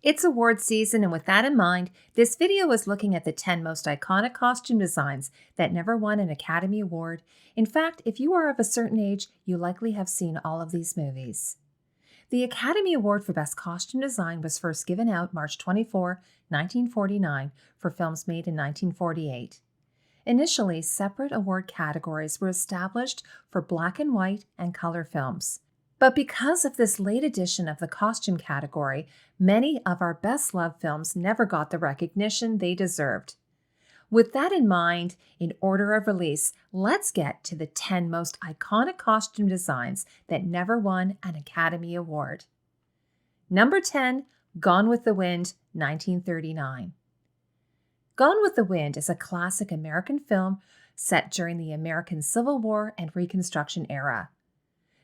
It's award season, and with that in mind, this video is looking at the 10 most iconic costume designs that never won an Academy Award. In fact, if you are of a certain age, you likely have seen all of these movies. The Academy Award for Best Costume Design was first given out March 24, 1949, for films made in 1948. Initially, separate award categories were established for black and white and color films. But because of this late addition of the costume category, many of our best-loved films never got the recognition they deserved. With that in mind, in order of release, let's get to the 10 most iconic costume designs that never won an Academy Award. Number 10, Gone with the Wind, 1939. Gone with the Wind is a classic American film set during the American Civil War and Reconstruction era.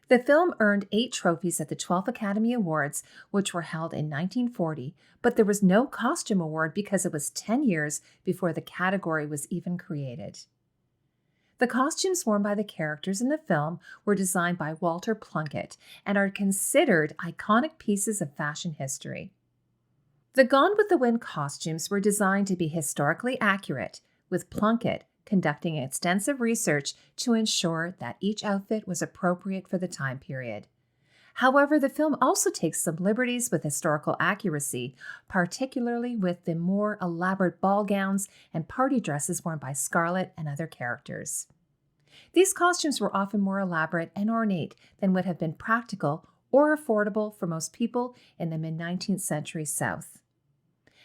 The film earned 8 trophies at the 12th Academy Awards, which were held in 1940, but there was no costume award because it was 10 years before the category was even created. The costumes worn by the characters in the film were designed by Walter Plunkett and are considered iconic pieces of fashion history. The Gone with the Wind costumes were designed to be historically accurate, with Plunkett conducting extensive research to ensure that each outfit was appropriate for the time period. However, the film also takes some liberties with historical accuracy, particularly with the more elaborate ball gowns and party dresses worn by Scarlett and other characters. These costumes were often more elaborate and ornate than would have been practical or affordable for most people in the mid-19th century South.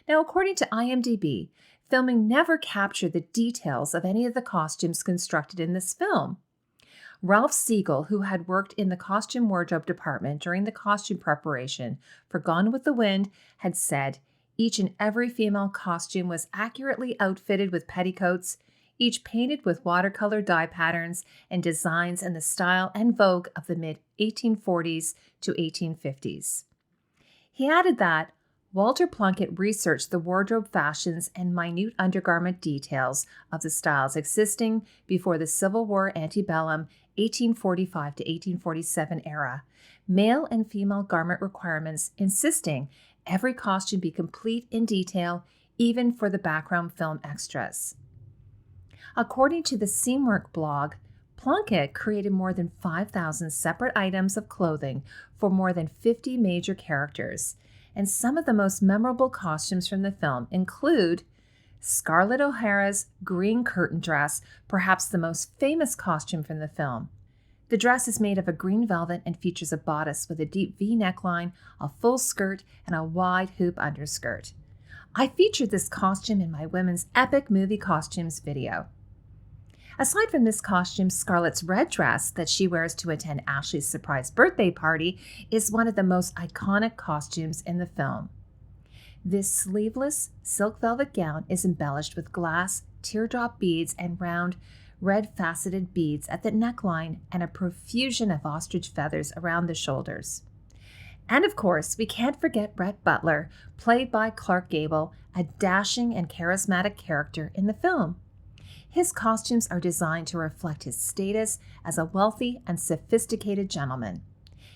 Now, according to IMDb, filming never captured the details of any of the costumes constructed in this film. Ralph Siegel, who had worked in the costume wardrobe department during the costume preparation for Gone with the Wind, had said, each and every female costume was accurately outfitted with petticoats, each painted with watercolor dye patterns and designs in the style and vogue of the mid-1840s to 1850s. He added that Walter Plunkett researched the wardrobe fashions and minute undergarment details of the styles existing before the Civil War antebellum 1845 to 1847 era, male and female garment requirements insisting every costume be complete in detail, even for the background film extras. According to the Seamwork blog, Plunkett created more than 5,000 separate items of clothing for more than 50 major characters, and some of the most memorable costumes from the film include Scarlett O'Hara's green curtain dress, perhaps the most famous costume from the film. The dress is made of a green velvet and features a bodice with a deep V neckline, a full skirt, and a wide hoop underskirt. I featured this costume in my Women's Epic Movie Costumes video. Aside from this costume, Scarlett's red dress that she wears to attend Ashley's surprise birthday party is one of the most iconic costumes in the film. This sleeveless silk velvet gown is embellished with glass, teardrop beads, and round, red faceted beads at the neckline and a profusion of ostrich feathers around the shoulders. And of course, we can't forget Rhett Butler, played by Clark Gable, a dashing and charismatic character in the film. His costumes are designed to reflect his status as a wealthy and sophisticated gentleman.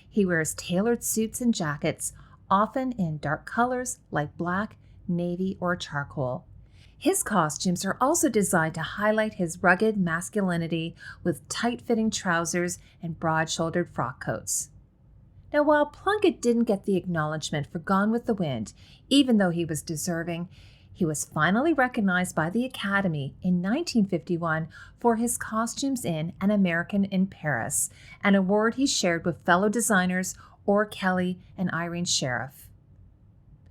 He wears tailored suits and jackets, often in dark colors like black, navy, or charcoal. His costumes are also designed to highlight his rugged masculinity with tight-fitting trousers and broad-shouldered frock coats. Now, while Plunkett didn't get the acknowledgement for Gone with the Wind, even though he was deserving, he was finally recognized by the Academy in 1951 for his costumes in An American in Paris, an award he shared with fellow designers Orr Kelly and Irene Sheriff.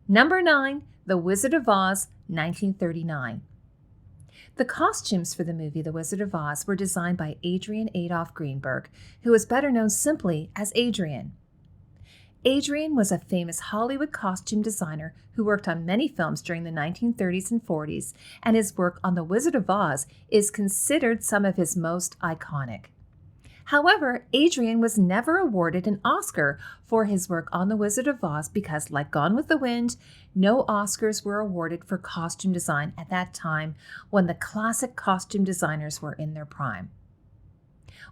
Number 9, The Wizard of Oz, 1939. The costumes for the movie The Wizard of Oz were designed by Adrian Adolph Greenberg, who is better known simply as Adrian. Adrian was a famous Hollywood costume designer who worked on many films during the 1930s and 40s, and his work on The Wizard of Oz is considered some of his most iconic. However, Adrian was never awarded an Oscar for his work on The Wizard of Oz because, like Gone with the Wind, no Oscars were awarded for costume design at that time when the classic costume designers were in their prime.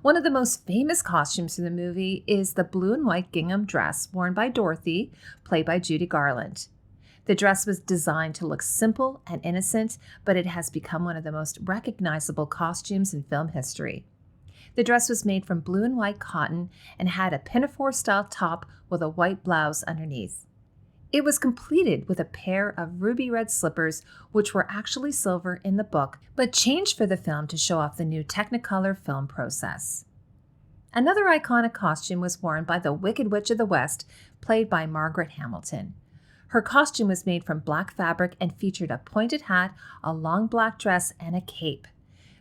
One of the most famous costumes in the movie is the blue and white gingham dress worn by Dorothy, played by Judy Garland. The dress was designed to look simple and innocent, but it has become one of the most recognizable costumes in film history. The dress was made from blue and white cotton and had a pinafore-style top with a white blouse underneath. It was completed with a pair of ruby red slippers, which were actually silver in the book, but changed for the film to show off the new Technicolor film process. Another iconic costume was worn by the Wicked Witch of the West, played by Margaret Hamilton. Her costume was made from black fabric and featured a pointed hat, a long black dress, and a cape.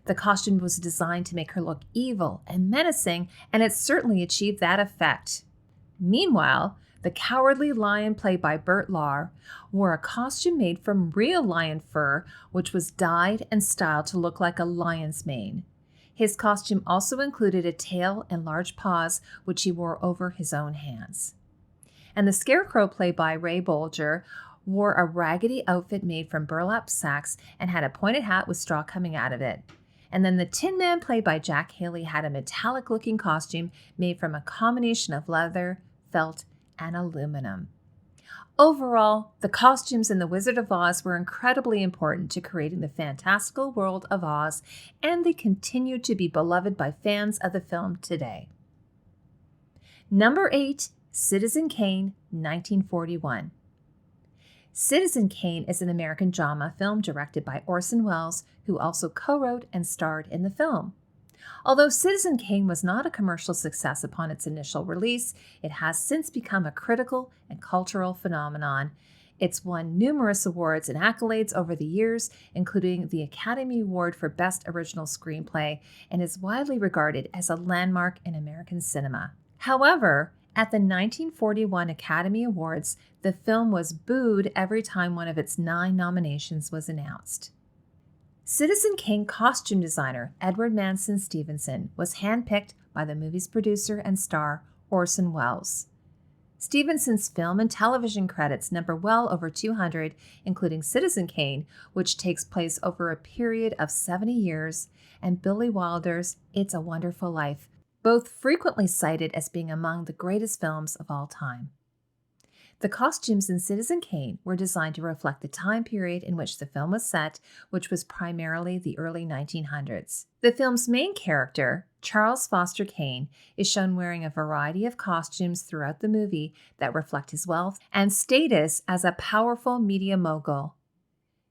The costume was designed to make her look evil and menacing, and it certainly achieved that effect. Meanwhile, the Cowardly Lion, played by Burt Lahr, wore a costume made from real lion fur, which was dyed and styled to look like a lion's mane. His costume also included a tail and large paws, which he wore over his own hands. And the Scarecrow, played by Ray Bolger, wore a raggedy outfit made from burlap sacks and had a pointed hat with straw coming out of it. And then the Tin Man, played by Jack Haley, had a metallic-looking costume made from a combination of leather, felt, and aluminum. Overall, the costumes in The Wizard of Oz were incredibly important to creating the fantastical world of Oz, and they continue to be beloved by fans of the film today. Number 8, Citizen Kane, 1941. Citizen Kane is an American drama film directed by Orson Welles, who also co-wrote and starred in the film. Although Citizen Kane was not a commercial success upon its initial release, it has since become a critical and cultural phenomenon. It's won numerous awards and accolades over the years, including the Academy Award for Best Original Screenplay, and is widely regarded as a landmark in American cinema. However, at the 1941 Academy Awards, the film was booed every time one of its 9 nominations was announced. Citizen Kane costume designer Edward Manson Stevenson was handpicked by the movie's producer and star Orson Welles. Stevenson's film and television credits number well over 200, including Citizen Kane, which takes place over a period of 70 years, and Billy Wilder's It's a Wonderful Life, both frequently cited as being among the greatest films of all time. The costumes in Citizen Kane were designed to reflect the time period in which the film was set, which was primarily the early 1900s. The film's main character, Charles Foster Kane, is shown wearing a variety of costumes throughout the movie that reflect his wealth and status as a powerful media mogul.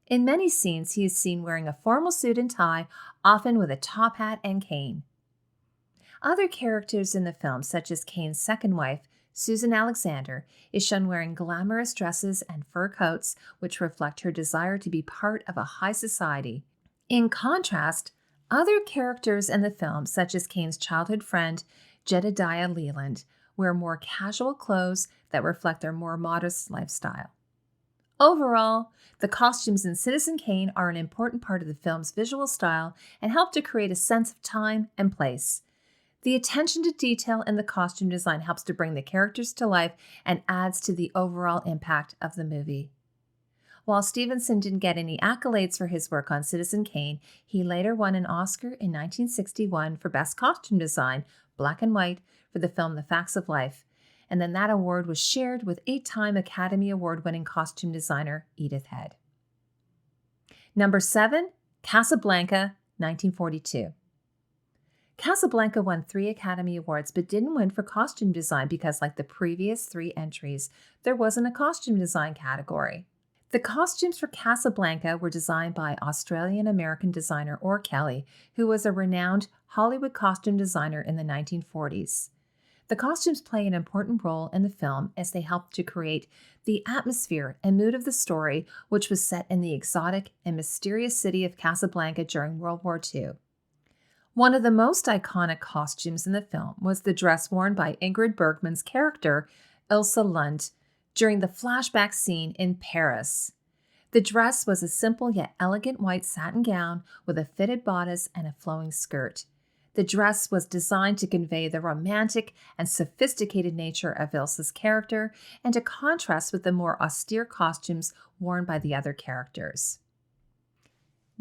In many scenes, he is seen wearing a formal suit and tie, often with a top hat and cane. Other characters in the film, such as Kane's second wife, Susan Alexander, is shown wearing glamorous dresses and fur coats, which reflect her desire to be part of a high society. In contrast, other characters in the film, such as Kane's childhood friend, Jedediah Leland, wear more casual clothes that reflect their more modest lifestyle. Overall, the costumes in Citizen Kane are an important part of the film's visual style and help to create a sense of time and place. The attention to detail in the costume design helps to bring the characters to life and adds to the overall impact of the movie. While Stevenson didn't get any accolades for his work on Citizen Kane, he later won an Oscar in 1961 for Best Costume Design, Black and White, for the film The Facts of Life, and then that award was shared with 8-time Academy Award-winning costume designer Edith Head. Number 7, Casablanca, 1942. Casablanca won 3 Academy Awards but didn't win for costume design because, like the previous 3 entries, there wasn't a costume design category. The costumes for Casablanca were designed by Australian-American designer Orr Kelly, who was a renowned Hollywood costume designer in the 1940s. The costumes play an important role in the film as they help to create the atmosphere and mood of the story, which was set in the exotic and mysterious city of Casablanca during World War II. One of the most iconic costumes in the film was the dress worn by Ingrid Bergman's character, Ilse Lund, during the flashback scene in Paris. The dress was a simple yet elegant white satin gown with a fitted bodice and a flowing skirt. The dress was designed to convey the romantic and sophisticated nature of Ilse's character and to contrast with the more austere costumes worn by the other characters.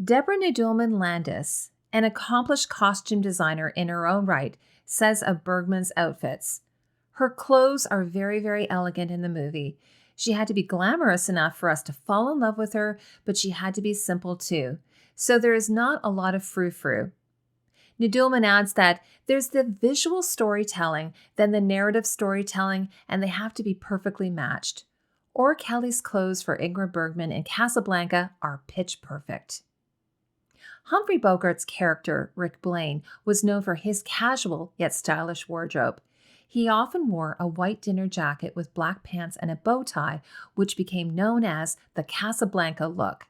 Deborah Nadoolman Landis, an accomplished costume designer in her own right, says of Bergman's outfits, "Her clothes are very, very elegant in the movie. She had to be glamorous enough for us to fall in love with her, but she had to be simple too. So there is not a lot of frou-frou. Nadoolman adds that there's the visual storytelling, then the narrative storytelling, and they have to be perfectly matched. Or Kelly's clothes for Ingrid Bergman in Casablanca are pitch perfect. Humphrey Bogart's character, Rick Blaine, was known for his casual yet stylish wardrobe. He often wore a white dinner jacket with black pants and a bow tie, which became known as the Casablanca look.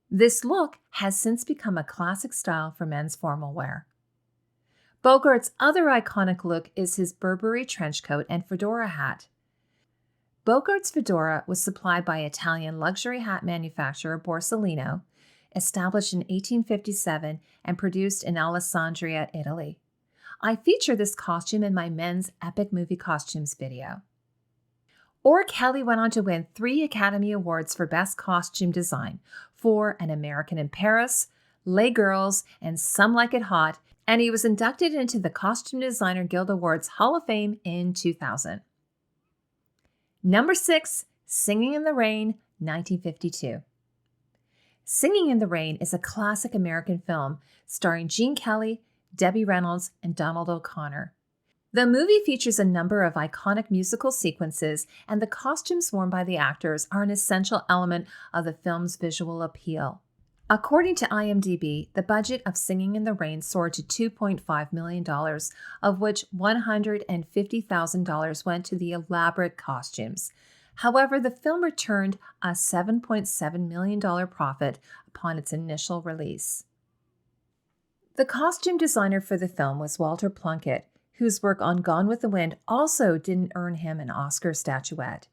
This look has since become a classic style for men's formal wear. Bogart's other iconic look is his Burberry trench coat and fedora hat. Bogart's fedora was supplied by Italian luxury hat manufacturer Borsellino, established in 1857 and produced in Alessandria, Italy. I feature this costume in my men's epic movie costumes video. Or Kelly went on to win 3 Academy Awards for Best Costume Design for An American in Paris, Les Girls, and Some Like It Hot, and he was inducted into the Costume Designer Guild Awards Hall of Fame in 2000. Number 6, Singing in the Rain, 1952. Singing in the Rain is a classic American film starring Gene Kelly, Debbie Reynolds, and Donald O'Connor. The movie features a number of iconic musical sequences, and the costumes worn by the actors are an essential element of the film's visual appeal. According to IMDb, the budget of Singing in the Rain soared to $2.5 million, of which $150,000 went to the elaborate costumes. However, the film returned a $7.7 million profit upon its initial release. The costume designer for the film was Walter Plunkett, whose work on Gone with the Wind also didn't earn him an Oscar statuette.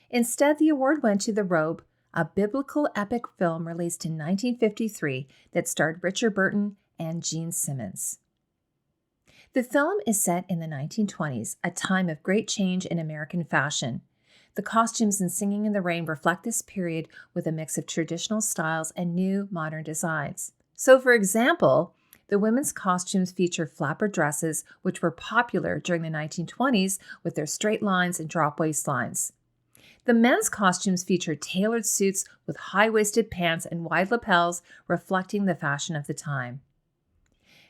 Instead, the award went to The Robe, a biblical epic film released in 1953 that starred Richard Burton and Gene Simmons. The film is set in the 1920s, a time of great change in American fashion. The costumes in Singing in the Rain reflect this period with a mix of traditional styles and new modern designs. So, for example, the women's costumes feature flapper dresses, which were popular during the 1920s with their straight lines and drop waistlines. The men's costumes feature tailored suits with high-waisted pants and wide lapels, reflecting the fashion of the time.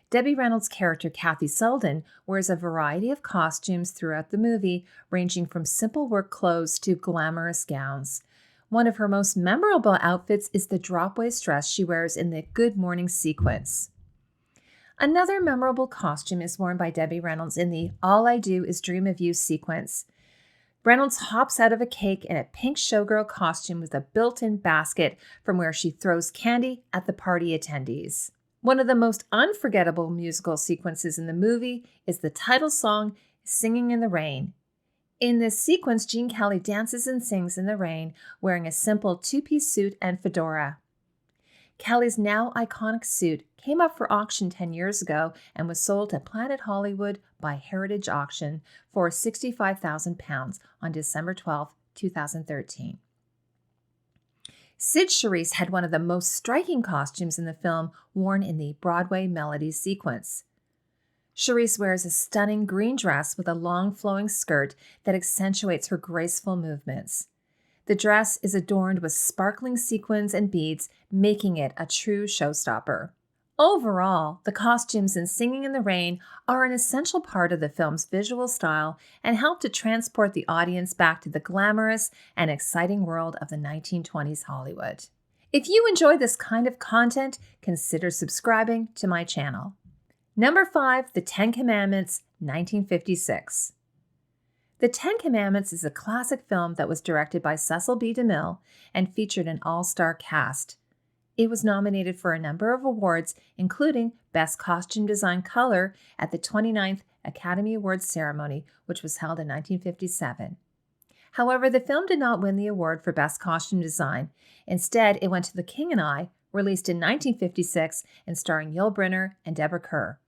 Debbie Reynolds' character, Kathy Selden, wears a variety of costumes throughout the movie, ranging from simple work clothes to glamorous gowns. One of her most memorable outfits is the drop-waist dress she wears in the Good Morning sequence. Another memorable costume is worn by Debbie Reynolds in the All I Do Is Dream of You sequence. Reynolds hops out of a cake in a pink showgirl costume with a built-in basket from where she throws candy at the party attendees. One of the most unforgettable musical sequences in the movie is the title song, Singing in the Rain. In this sequence, Gene Kelly dances and sings in the rain, wearing a simple 2-piece suit and fedora. Kelly's now iconic suit came up for auction 10 years ago and was sold at Planet Hollywood by Heritage Auction for £65,000 on December 12, 2013. Sid Charisse had one of the most striking costumes in the film, worn in the Broadway Melody sequence. Charisse wears a stunning green dress with a long flowing skirt that accentuates her graceful movements. The dress is adorned with sparkling sequins and beads, making it a true showstopper. Overall, the costumes in Singing in the Rain are an essential part of the film's visual style and help to transport the audience back to the glamorous and exciting world of the 1920s Hollywood. If you enjoy this kind of content, consider subscribing to my channel. Number 5, The Ten Commandments, 1956. The Ten Commandments is a classic film that was directed by Cecil B. DeMille and featured an all-star cast. It was nominated for a number of awards, including Best Costume Design Color at the 29th Academy Awards ceremony, which was held in 1957. However, the film did not win the award for Best Costume Design. Instead, it went to The King and I, released in 1956 and starring Yul Brynner and Deborah Kerr.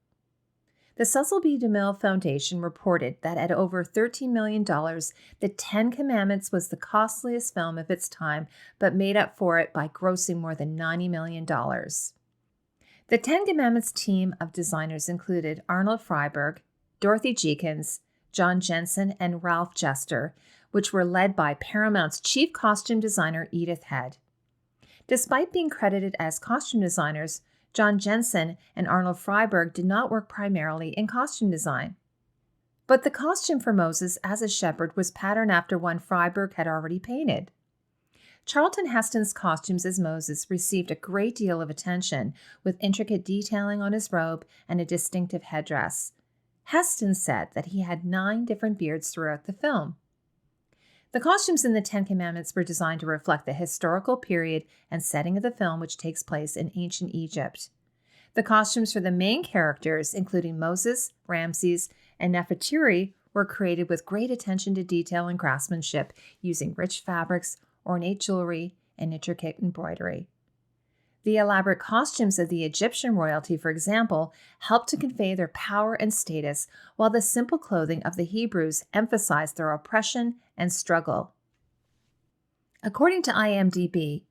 The Cecil B. DeMille Foundation reported that at over $13 million, The Ten Commandments was the costliest film of its time, but made up for it by grossing more than $90 million. The Ten Commandments team of designers included Arnold Freiberg, Dorothy Jenkins, John Jensen, and Ralph Jester, which were led by Paramount's chief costume designer Edith Head. Despite being credited as costume designers, John Jensen and Arnold Freiberg did not work primarily in costume design. But the costume for Moses as a shepherd was patterned after one Freiberg had already painted. Charlton Heston's costumes as Moses received a great deal of attention, with intricate detailing on his robe and a distinctive headdress. Heston said that he had 9 different beards throughout the film. The costumes in the Ten Commandments were designed to reflect the historical period and setting of the film, which takes place in ancient Egypt. The costumes for the main characters, including Moses, Ramses, and Nefertiti, were created with great attention to detail and craftsmanship, using rich fabrics, ornate jewelry, and intricate embroidery. The elaborate costumes of the Egyptian royalty, for example, helped to convey their power and status, while the simple clothing of the Hebrews emphasized their oppression and struggle. According to IMDb,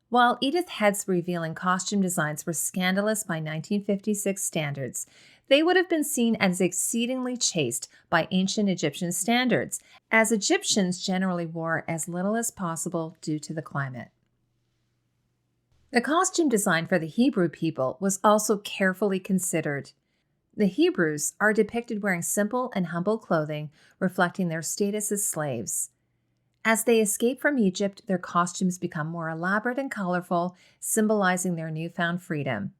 while Edith Head's revealing costume designs were scandalous by 1956 standards, they would have been seen as exceedingly chaste by ancient Egyptian standards, as Egyptians generally wore as little as possible due to the climate. The costume design for the Hebrew people was also carefully considered. The Hebrews are depicted wearing simple and humble clothing, reflecting their status as slaves. As they escape from Egypt, their costumes become more elaborate and colorful, symbolizing their newfound freedom.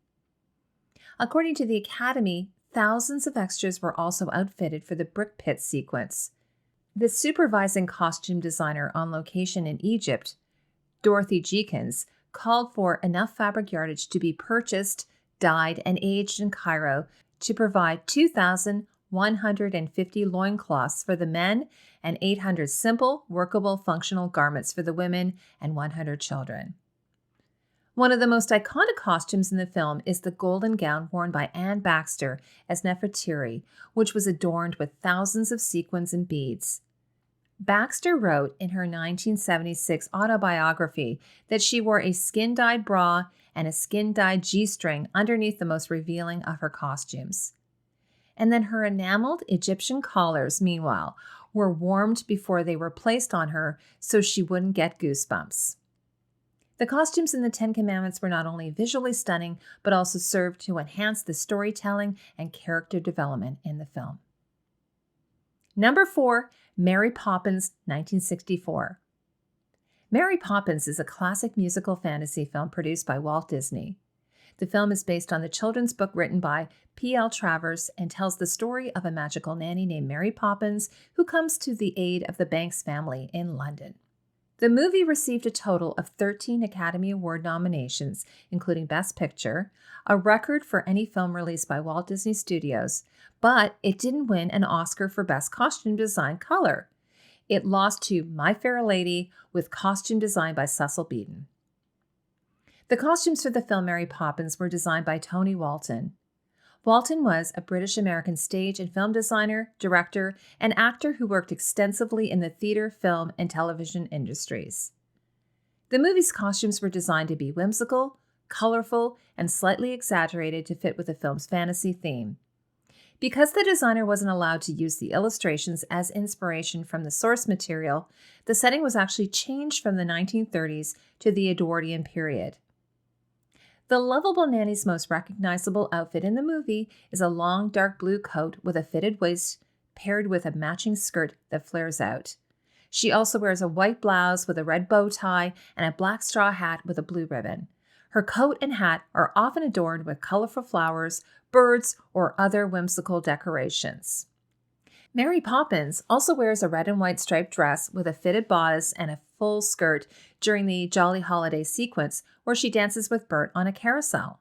According to the Academy, thousands of extras were also outfitted for the brick pit sequence. The supervising costume designer on location in Egypt, Dorothy Jenkins, called for enough fabric yardage to be purchased, dyed, and aged in Cairo to provide 2,150 loincloths for the men and 800 simple, workable, functional garments for the women and 100 children. One of the most iconic costumes in the film is the golden gown worn by Anne Baxter as Nefertiti, which was adorned with thousands of sequins and beads. Baxter wrote in her 1976 autobiography that she wore a skin-dyed bra and a skin-dyed G-string underneath the most revealing of her costumes. And then her enameled Egyptian collars, meanwhile, were warmed before they were placed on her so she wouldn't get goosebumps. The costumes in the Ten Commandments were not only visually stunning, but also served to enhance the storytelling and character development in the film. Number 4, Mary Poppins, 1964. Mary Poppins is a classic musical fantasy film produced by Walt Disney. The film is based on the children's book written by P.L. Travers and tells the story of a magical nanny named Mary Poppins who comes to the aid of the Banks family in London. The movie received a total of 13 Academy Award nominations, including Best Picture, a record for any film released by Walt Disney Studios, but it didn't win an Oscar for Best Costume Design Color. It lost to My Fair Lady with costume design by Cecil Beaton. The costumes for the film Mary Poppins were designed by Tony Walton. Walton was a British-American stage and film designer, director, and actor who worked extensively in the theater, film, and television industries. The movie's costumes were designed to be whimsical, colorful, and slightly exaggerated to fit with the film's fantasy theme. Because the designer wasn't allowed to use the illustrations as inspiration from the source material, the setting was actually changed from the 1930s to the Edwardian period. The lovable nanny's most recognizable outfit in the movie is a long dark blue coat with a fitted waist paired with a matching skirt that flares out. She also wears a white blouse with a red bow tie and a black straw hat with a blue ribbon. Her coat and hat are often adorned with colorful flowers, birds, or other whimsical decorations. Mary Poppins also wears a red and white striped dress with a fitted bodice and a full skirt during the Jolly Holiday sequence where she dances with Bert on a carousel.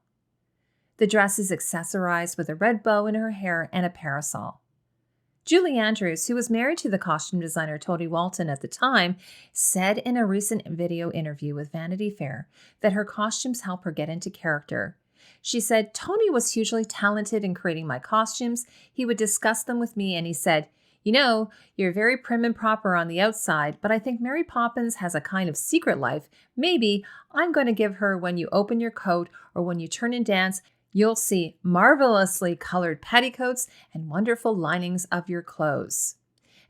The dress is accessorized with a red bow in her hair and a parasol. Julie Andrews, who was married to the costume designer Tony Walton at the time, said in a recent video interview with Vanity Fair that her costumes help her get into character. She said, "Tony was hugely talented in creating my costumes. He would discuss them with me and he said, you know, you're very prim and proper on the outside, but I think Mary Poppins has a kind of secret life. Maybe I'm going to give her when you open your coat or when you turn and dance, you'll see marvelously colored petticoats and wonderful linings of your clothes."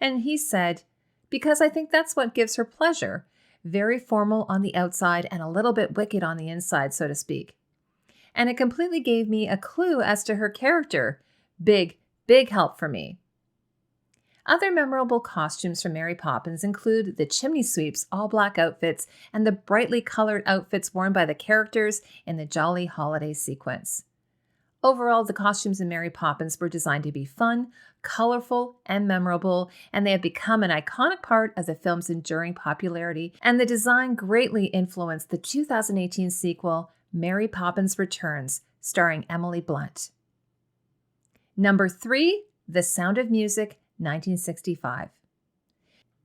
And he said, because I think that's what gives her pleasure. Very formal on the outside and a little bit wicked on the inside, so to speak. And it completely gave me a clue as to her character. Big, big help for me. Other memorable costumes from Mary Poppins include the chimney sweep's all-black outfits and the brightly colored outfits worn by the characters in the Jolly Holiday sequence. Overall, the costumes in Mary Poppins were designed to be fun, colorful, and memorable, and they have become an iconic part of the film's enduring popularity, and the design greatly influenced the 2018 sequel, Mary Poppins Returns, starring Emily Blunt. Number 3, The Sound of Music, 1965.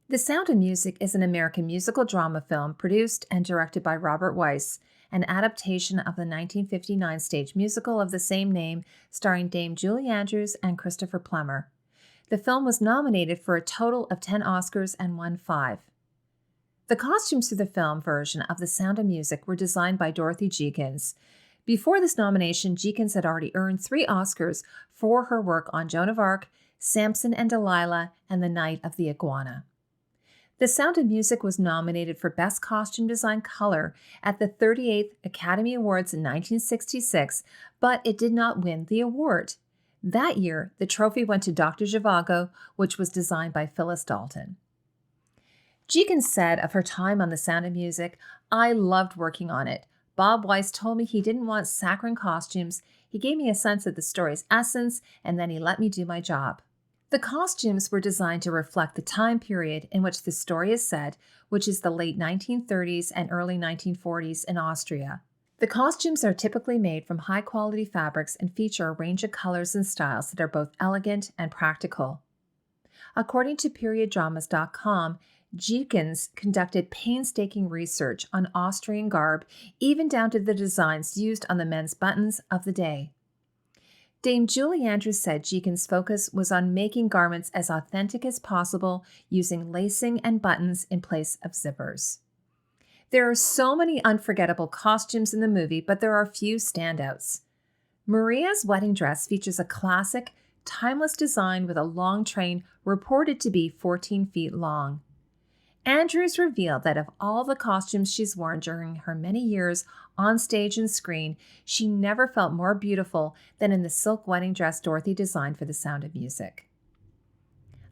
The Sound of Music is an American musical drama film produced and directed by Robert Weiss, an adaptation of the 1959 stage musical of the same name, starring Dame Julie Andrews and Christopher Plummer. The film was nominated for a total of 10 Oscars and won 5. The costumes for the film version of The Sound of Music were designed by Dorothy Jenkins. Before this nomination, Jenkins had already earned 3 Oscars for her work on Joan of Arc, Samson and Delilah, and The Night of the Iguana. The Sound of Music was nominated for Best Costume Design Color at the 38th Academy Awards in 1966, but it did not win the award. That year, the trophy went to Dr. Zhivago, which was designed by Phyllis Dalton. Jenkins said of her time on The Sound of Music, "I loved working on it. Bob Weiss told me he didn't want saccharine costumes. He gave me a sense of the story's essence, and then he let me do my job." The costumes were designed to reflect the time period in which the story is set, which is the late 1930s and early 1940s in Austria. The costumes are typically made from high-quality fabrics and feature a range of colors and styles that are both elegant and practical. According to perioddramas.com, Jenkins conducted painstaking research on Austrian garb, even down to the designs used on the men's buttons of the day. Dame Julie Andrews said Jenkins' focus was on making garments as authentic as possible, using lacing and buttons in place of zippers. There are so many unforgettable costumes in the movie, but there are few standouts. Maria's wedding dress features a classic, timeless design with a long train reported to be 14 feet long. Andrews revealed that of all the costumes she's worn during her many years on stage and screen, she never felt more beautiful than in the silk wedding dress Dorothy designed for The Sound of Music.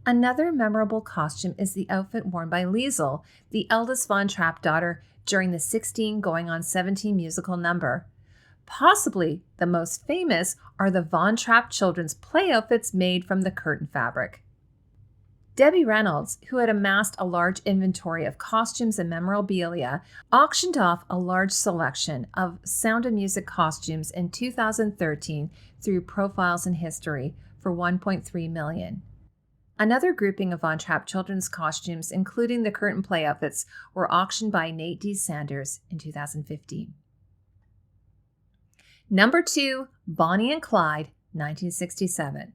Another memorable costume is the outfit worn by Liesel, the eldest Von Trapp daughter, during the 16 going on 17 musical number. Possibly the most famous are the Von Trapp children's play outfits made from the curtain fabric. Debbie Reynolds, who had amassed a large inventory of costumes and memorabilia, auctioned off a large selection of Sound of Music costumes in 2013 through Profiles in History for $1.3 million. Another grouping of Von Trapp children's costumes, including the curtain play outfits, were auctioned by Nate D. Sanders in 2015. Number 2, Bonnie and Clyde, 1967.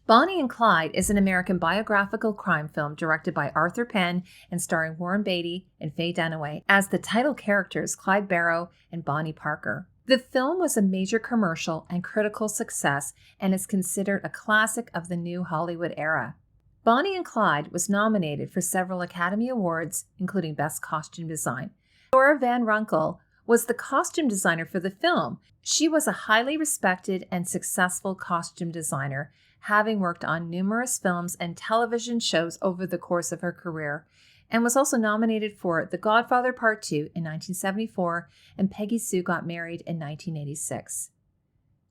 Bonnie and Clyde is an American biographical crime film directed by Arthur Penn and starring Warren Beatty and Faye Dunaway as the title characters Clyde Barrow and Bonnie Parker. The film was a major commercial and critical success and is considered a classic of the new Hollywood era. Bonnie and Clyde was nominated for several Academy Awards, including Best Costume Design. Dora Van Runkle was the costume designer for the film. She was a highly respected and successful costume designer, having worked on numerous films and television shows over the course of her career, and was also nominated for The Godfather Part 2 in 1974 and Peggy Sue Got Married in 1986.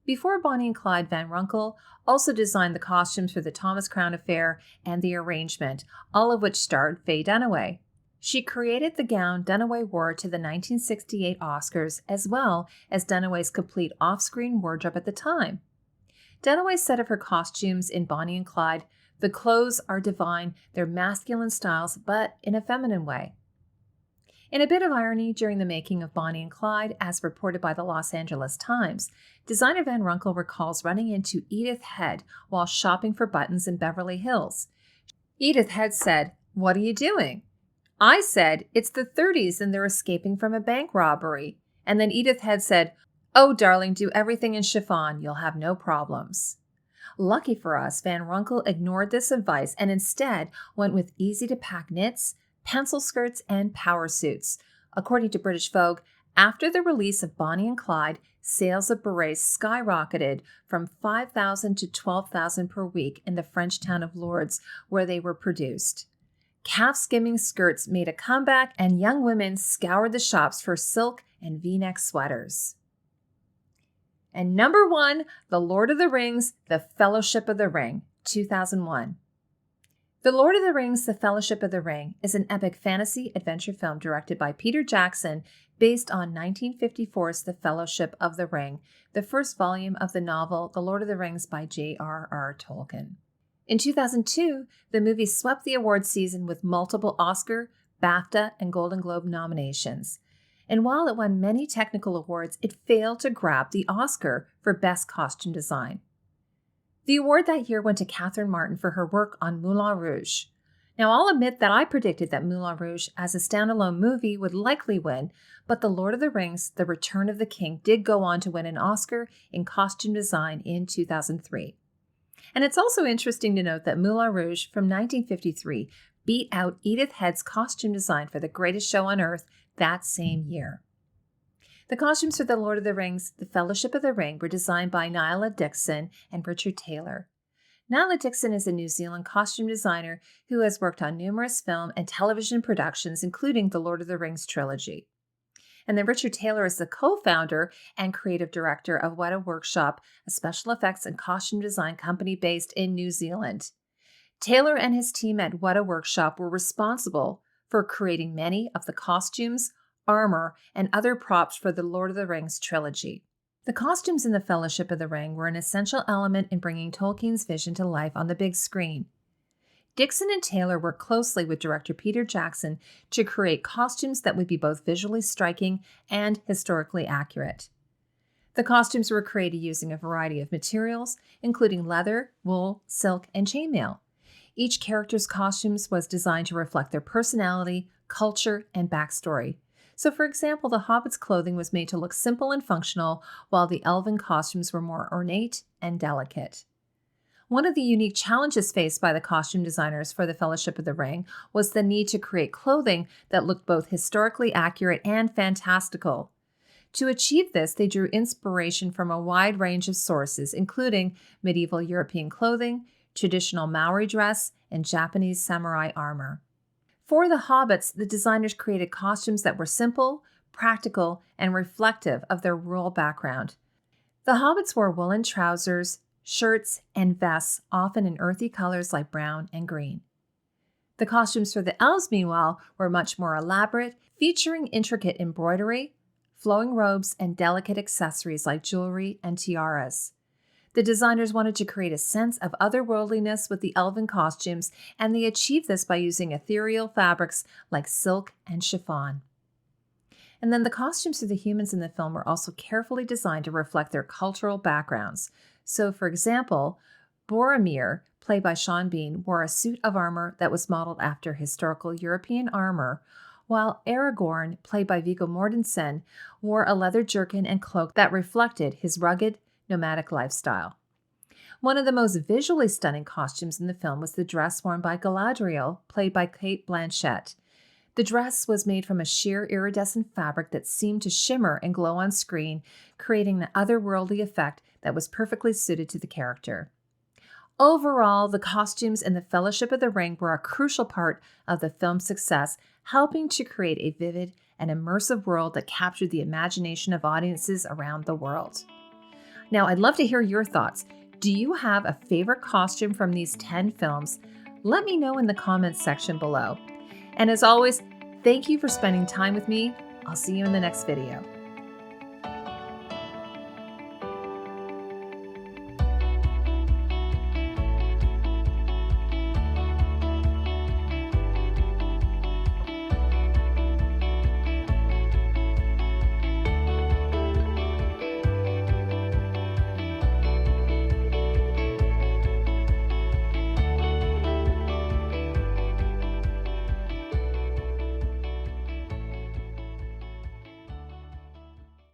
Before Bonnie and Clyde, Van Runkle also designed the costumes for the Thomas Crown Affair and The Arrangement, all of which starred Faye Dunaway. She created the gown Dunaway wore to the 1968 Oscars, as well as Dunaway's complete off-screen wardrobe at the time. Dunaway said of her costumes in Bonnie and Clyde, "The clothes are divine, they're masculine styles, but in a feminine way." In a bit of irony during the making of Bonnie and Clyde, as reported by the Los Angeles Times, designer Van Runkle recalls running into Edith Head while shopping for buttons in Beverly Hills. Edith Head said, "What are you doing?" I said, "It's the 30s and they're escaping from a bank robbery." And then Edith Head said, "Oh, darling, do everything in chiffon. You'll have no problems." Lucky for us, Van Runkle ignored this advice and instead went with easy-to-pack knits, pencil skirts, and power suits. According to British Vogue, after the release of Bonnie and Clyde, sales of berets skyrocketed from 5,000 to 12,000 per week in the French town of Lourdes, where they were produced. Calf-skimming skirts made a comeback, and young women scoured the shops for silk and V-neck sweaters. And number 1, The Lord of the Rings, The Fellowship of the Ring, 2001. The Lord of the Rings, The Fellowship of the Ring is an epic fantasy adventure film directed by Peter Jackson based on 1954's The Fellowship of the Ring, the first volume of the novel The Lord of the Rings by J.R.R. Tolkien. In 2002, the movie swept the awards season with multiple Oscar, BAFTA, and Golden Globe nominations. And while it won many technical awards, it failed to grab the Oscar for Best Costume Design. The award that year went to Catherine Martin for her work on Moulin Rouge. Now, I'll admit that I predicted that Moulin Rouge as a standalone movie would likely win, but The Lord of the Rings, The Return of the King did go on to win an Oscar in costume design in 2003. And it's also interesting to note that Moulin Rouge from 1953 beat out Edith Head's costume design for The Greatest Show on Earth that same year. The costumes for The Lord of the Rings, The Fellowship of the Ring were designed by Nyla Dixon and Richard Taylor. Nyla Dixon is a New Zealand costume designer who has worked on numerous film and television productions, including the Lord of the Rings trilogy. And then Richard Taylor is the co-founder and creative director of Weta Workshop, a special effects and costume design company based in New Zealand. Taylor and his team at Weta Workshop were responsible for creating many of the costumes, armor, and other props for the Lord of the Rings trilogy. The costumes in the Fellowship of the Ring were an essential element in bringing Tolkien's vision to life on the big screen. Dixon and Taylor worked closely with director Peter Jackson to create costumes that would be both visually striking and historically accurate. The costumes were created using a variety of materials, including leather, wool, silk, and chainmail. Each character's costumes was designed to reflect their personality, culture, and backstory. So, for example, the Hobbit's clothing was made to look simple and functional, while the elven costumes were more ornate and delicate. One of the unique challenges faced by the costume designers for the Fellowship of the Ring was the need to create clothing that looked both historically accurate and fantastical. To achieve this, they drew inspiration from a wide range of sources, including medieval European clothing, traditional Maori dress, and Japanese samurai armor. For the hobbits, the designers created costumes that were simple, practical, and reflective of their rural background. The hobbits wore woolen trousers, shirts, and vests, often in earthy colors like brown and green. The costumes for the elves, meanwhile, were much more elaborate, featuring intricate embroidery, flowing robes, and delicate accessories like jewelry and tiaras. The designers wanted to create a sense of otherworldliness with the elven costumes, and they achieved this by using ethereal fabrics like silk and chiffon. And then the costumes for the humans in the film were also carefully designed to reflect their cultural backgrounds. So, for example, Boromir, played by Sean Bean, wore a suit of armor that was modeled after historical European armor, while Aragorn, played by Viggo Mortensen, wore a leather jerkin and cloak that reflected his rugged, nomadic lifestyle. One of the most visually stunning costumes in the film was the dress worn by Galadriel, played by Cate Blanchett. The dress was made from a sheer iridescent fabric that seemed to shimmer and glow on screen, creating an otherworldly effect that was perfectly suited to the character. Overall, the costumes in the Fellowship of the Ring were a crucial part of the film's success, helping to create a vivid and immersive world that captured the imagination of audiences around the world. Now, I'd love to hear your thoughts. Do you have a favorite costume from these 10 films? Let me know in the comments section below. And as always, thank you for spending time with me. I'll see you in the next video.